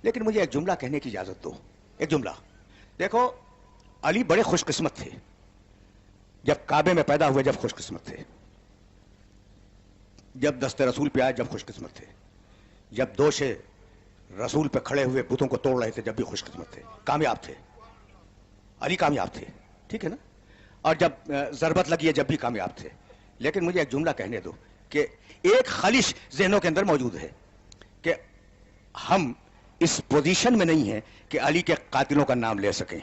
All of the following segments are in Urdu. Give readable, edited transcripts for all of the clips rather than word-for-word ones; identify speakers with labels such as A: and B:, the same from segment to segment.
A: لیکن مجھے ایک جملہ کہنے کی اجازت دو. ایک جملہ. دیکھو علی بڑے خوش قسمت تھے. جب کعبے میں پیدا ہوئے جب خوش قسمت تھے. جب دست رسول پہ آئے جب خوش قسمت تھے. جب دوش رسول پہ کھڑے ہوئے بتوں کو توڑ رہے تھے جب بھی خوش قسمت تھے. کامیاب تھے. علی کامیاب تھے. ٹھیک ہے نا. اور جب ضربت لگی ہے جب بھی کامیاب تھے. لیکن مجھے ایک جملہ کہنے دو کہ ایک خلش ذہنوں کے اندر موجود ہے کہ ہم اس پوزیشن میں نہیں ہیں کہ علی کے قاتلوں کا نام لے سکیں.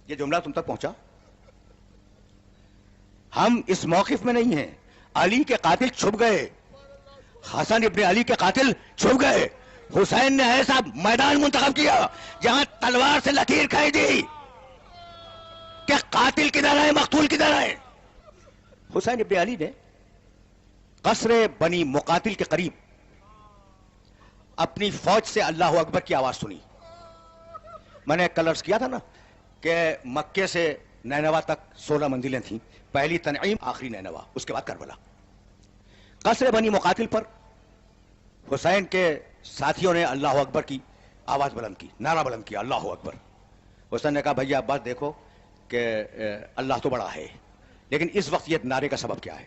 A: یہ جملہ تم تک پہنچا؟ ہم اس موقف میں نہیں ہیں. علی کے قاتل چھپ گئے. حسن ابن علی کے قاتل چھپ گئے. حسین نے ایسا میدان منتخب کیا جہاں تلوار سے لکیر کھائی دی کہ قاتل کدھر ہے مقتول کدھر ہے. حسین ابن علی نے قصر بنی مقاتل کے قریب اپنی فوج سے اللہ اکبر کی آواز سنی. میں نے کل عرض کیا تھا نا کہ مکے سے نینوا تک 16 منزلیں تھیں. پہلی تنعیم، آخری نینوا، اس کے بعد کربلا. قصر بنی مقاتل پر حسین کے ساتھیوں نے اللہ اکبر کی آواز بلند کی، نعرہ بلند کیا، اللہ اکبر. حسین نے کہا بھیا بات دیکھو کہ اللہ تو بڑا ہے، لیکن اس وقت یہ نعرے کا سبب کیا ہے؟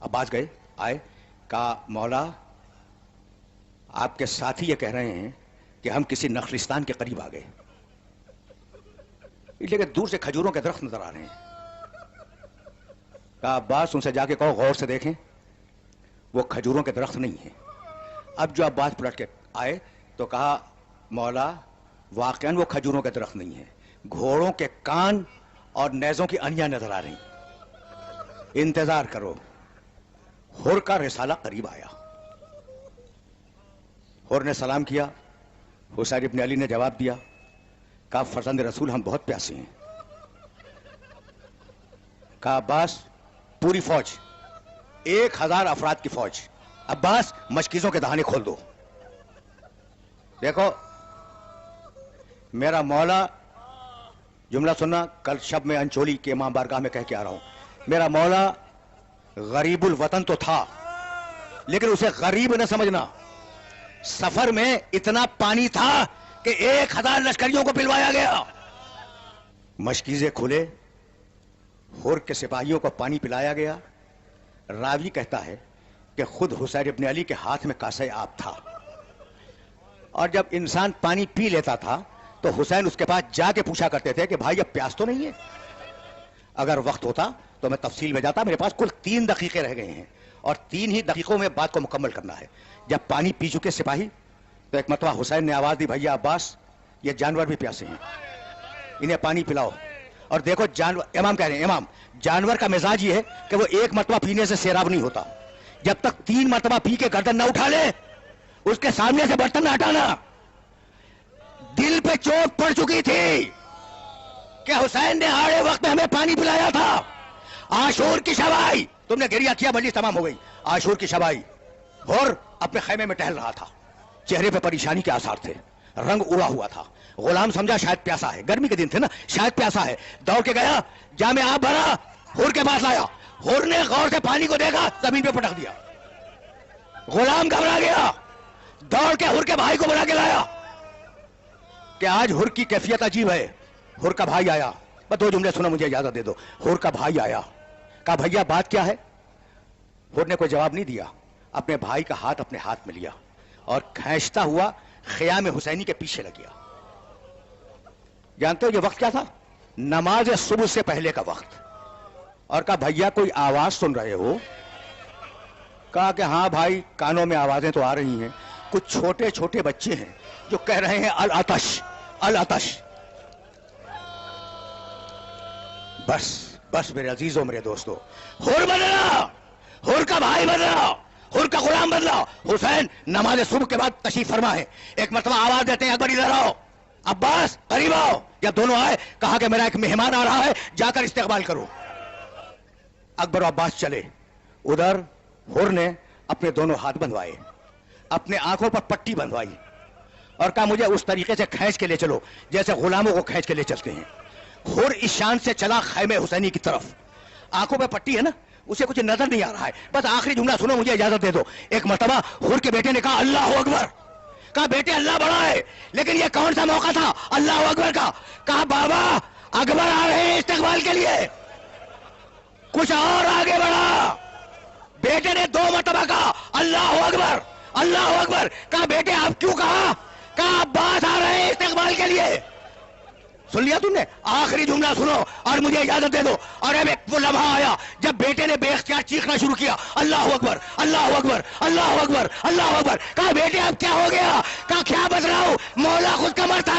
A: عباس گئے، آئے، کہا مولا آپ کے ساتھی یہ کہہ رہے ہیں کہ ہم کسی نخلستان کے قریب آ گئے، لیکن دور سے کھجوروں کے درخت نظر آ رہے ہیں. کہا عباس ان سے جا کے کہو غور سے دیکھیں، وہ کھجوروں کے درخت نہیں ہیں. اب جو عباس پلٹ کے آئے تو کہا مولا واقعاً وہ کھجوروں کے درخت نہیں ہیں، گھوڑوں کے کان اور نیزوں کی انیاں نظر آ رہی. انتظار کرو. حر کا رسالہ قریب آیا. حر نے سلام کیا. حسین ابن علی نے جواب دیا. کہا فرزند رسول ہم بہت پیاسے ہیں. کہا عباس پوری فوج 1000 افراد کی فوج. عباس مشکیزوں کے دہانے کھول دو. دیکھو میرا مولا، جملہ سننا، کل شب میں انچولی کے امام بارگاہ میں کہہ کے آ رہا ہوں. میرا مولا غریب الوطن تو تھا لیکن اسے غریب نہ سمجھنا. سفر میں اتنا پانی تھا کہ 1000 لشکریوں کو پلوایا گیا. مشکیزیں کھلے، حر کے سپاہیوں کو پانی پلایا گیا. راوی کہتا ہے کہ خود حسین ابن علی کے ہاتھ میں کاسہ آب تھا، اور جب انسان پانی پی لیتا تھا تو حسین اس کے پاس جا کے پوچھا کرتے تھے کہ بھائی اب پیاس تو نہیں ہے؟ اگر وقت ہوتا تو میں تفصیل میں جاتا. میرے پاس کل 3 دقیقے رہ گئے ہیں اور 3 ہی دقیقوں میں بات کو مکمل کرنا ہے. جب پانی پی چکے سپاہی تو ایک مرتبہ حسین نے آواز دی بھیا عباس یہ جانور بھی پیاسے ہیں، انہیں پانی پلاؤ. اور دیکھو جانور، امام کہہ رہے ہیں، امام جانور کا مزاج یہ ہے کہ وہ ایک مرتبہ پینے سے سیراب نہیں ہوتا. جب تک 3 مرتبہ پی کے گردن نہ اٹھا لے اس کے سامنے سے برتن نہ ہٹانا. دل پہ چوٹ پڑ چکی تھی کہ حسین نے آڑے وقت میں ہمیں پانی پلایا تھا. عاشور کی شب آئی، تم نے گریہ کیا، مجلس تمام ہو گئی. عاشور کی شب آئی، حر اپنے خیمے میں ٹہل رہا تھا. چہرے پہ پریشانی کے آثار تھے، رنگ اڑا ہوا تھا. غلام سمجھا شاید پیاسا ہے، گرمی کے دن تھے نا، شاید پیاسا ہے. دوڑ کے گیا، جام آب بھرا، حر کے پاس لایا. حر نے غور سے پانی کو دیکھا، زمین پہ پٹک دیا. غلام گھبرا گیا، دوڑ کے حر کے بھائی کو بلا کے لایا کہ آج حر کی کیفیت عجیب ہے. حر کا بھائی آیا. بس 2 جملے سنو، مجھے اجازت دے دو. حر کا بھائی آیا، کہا بھیا بات کیا ہے؟ حر نے کوئی جواب نہیں دیا. اپنے بھائی کا ہاتھ اپنے ہاتھ میں لیا اور کھینچتا ہوا خیام حسینی کے پیچھے لگ گیا. جانتے ہو یہ وقت کیا تھا؟ نماز صبح سے پہلے کا وقت. اور کہا بھیا کوئی آواز سن رہے ہو؟ کہا کہ ہاں بھائی کانوں میں آوازیں تو آ رہی ہیں، کچھ چھوٹے چھوٹے بچے ہیں جو کہہ رہے ہیں العطش العطش. بس میرے عزیزوں، میرے دوستوں، حر بدلا، حر کا بھائی بدلا، حر کا غلام بدلا. حسین نماز صبح کے بعد تشریف فرما ہے. ایک مرتبہ آواز دیتے ہیں اکبر ادھر آؤ، عباس قریب آؤ. جب دونوں آئے کہا کہ میرا ایک مہمان آ رہا ہے، جا کر استقبال کرو. اکبر و عباس چلے. ادھر حر نے اپنے دونوں ہاتھ بندھوائے، اپنے آنکھوں پر پٹی بندھوائی اور کہا مجھے اس طریقے سے کھینچ کے لے چلو جیسے غلاموں کو کھینچ کے لے چلتے ہیں. حر اس شان سے چلا خیمے حسینی کی طرف. آنکھوں پہ پٹی ہے نا، اسے کچھ نظر نہیں آ رہا ہے. بس آخری جملہ سنو, مجھے اجازت دے دو. ایک مرتبہ حور کے بیٹے نے کہا اللہ اکبر. کہا بیٹے اللہ بڑا ہے, لیکن یہ کون سا موقع تھا اللہ اکبر کا. کہا بابا اکبر آ رہے ہیں استقبال کے لیے. کچھ اور آگے بڑھا. بیٹے نے 2 مرتبہ کہا اللہ اکبر اللہ اکبر. کہا بیٹے آپ کیوں کہا؟ کہا عباس آ رہے ہیں استقبال کے لیے. سن لیا تم نے؟ آخری جملہ سنو اور مجھے اجازت دے دو. اور اب ایک وہ لمحہ آیا جب بیٹے نے بے اختیار چیخنا شروع کیا اللہ اکبر اللہ اکبر اللہ اکبر اللہ اکبر. کہا بیٹے اب کیا ہو گیا؟ کہا کیا بچ رہا ہوں, مولا خود کمر تھا